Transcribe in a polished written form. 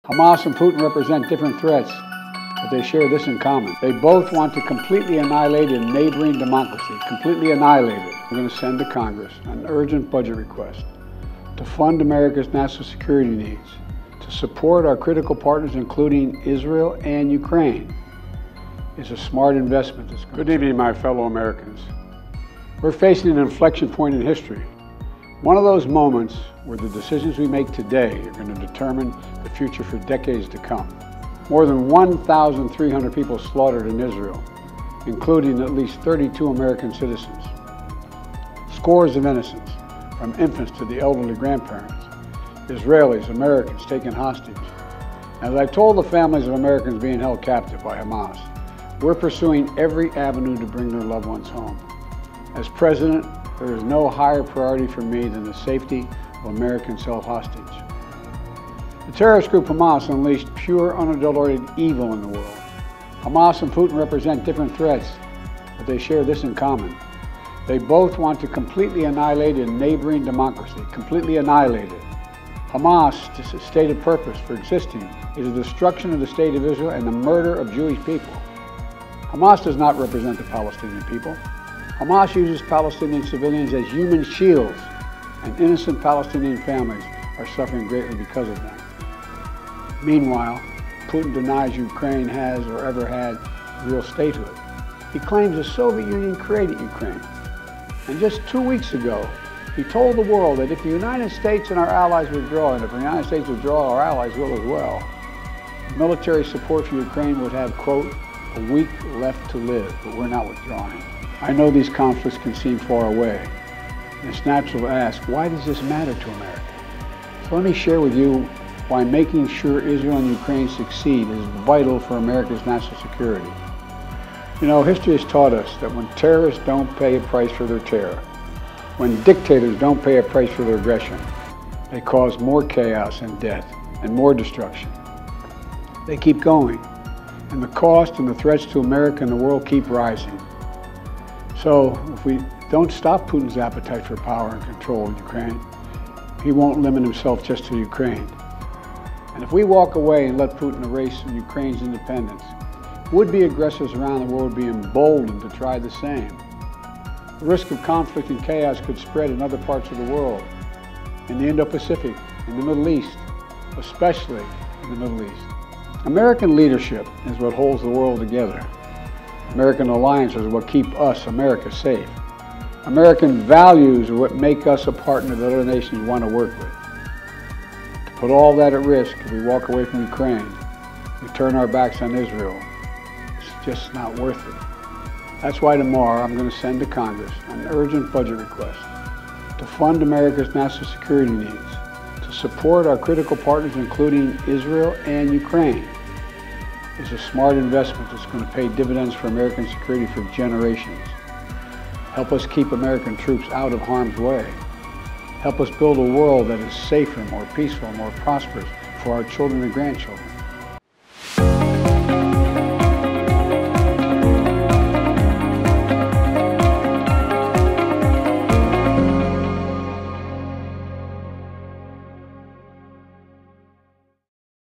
Hamas and Putin represent different threats, but they share this in common. They both want to completely annihilate a neighboring democracy, completely annihilate it. We're going to send to Congress an urgent budget request to fund America's national security needs, to support our critical partners, including Israel and Ukraine. It's a smart investment. Good evening, my fellow Americans. We're facing an inflection point in history. One of those moments where the decisions we make today are going to determine the future for decades to come. More than 1,300 people slaughtered in Israel, including at least 32 American citizens. Scores of innocents, from infants to the elderly grandparents. Israelis, Americans taken hostage. As I told the families of Americans being held captive by Hamas, we're pursuing every avenue to bring their loved ones home. As president, there is no higher priority for me than the safety of Americans held hostage. The terrorist group Hamas unleashed pure, unadulterated evil in the world. Hamas and Putin represent different threats, but they share this in common. They both want to completely annihilate a neighboring democracy, completely annihilate it. Hamas' stated purpose for existing is the destruction of the state of Israel and the murder of Jewish people. Hamas does not represent the Palestinian people. Hamas uses Palestinian civilians as human shields, and innocent Palestinian families are suffering greatly because of them. Meanwhile, Putin denies Ukraine has or ever had real statehood. He claims the Soviet Union created Ukraine. And just 2 weeks ago, he told the world that if the United States and our allies withdraw, and if the United States withdraw, our allies will as well, military support for Ukraine would have, quote, a week left to live, but we're not withdrawing. I know these conflicts can seem far away, and it's natural to ask, why does this matter to America? So let me share with you why making sure Israel and Ukraine succeed is vital for America's national security. You know, history has taught us that when terrorists don't pay a price for their terror, when dictators don't pay a price for their aggression, they cause more chaos and death and more destruction. They keep going, and the cost and the threats to America and the world keep rising. So if we don't stop Putin's appetite for power and control in Ukraine, he won't limit himself just to Ukraine. And if we walk away and let Putin erase Ukraine's independence, would-be aggressors around the world would be emboldened to try the same. The risk of conflict and chaos could spread in other parts of the world, in the Indo-Pacific, in the Middle East, especially in the Middle East. American leadership is what holds the world together. American alliances are what keep us, America, safe. American values are what make us a partner that other nations want to work with. To put all that at risk, if we walk away from Ukraine, we turn our backs on Israel, it's just not worth it. That's why tomorrow I'm going to send to Congress an urgent budget request to fund America's national security needs, to support our critical partners, including Israel and Ukraine. It's a smart investment that's going to pay dividends for American security for generations. Help us keep American troops out of harm's way. Help us build a world that is safer, more peaceful, more prosperous for our children and grandchildren.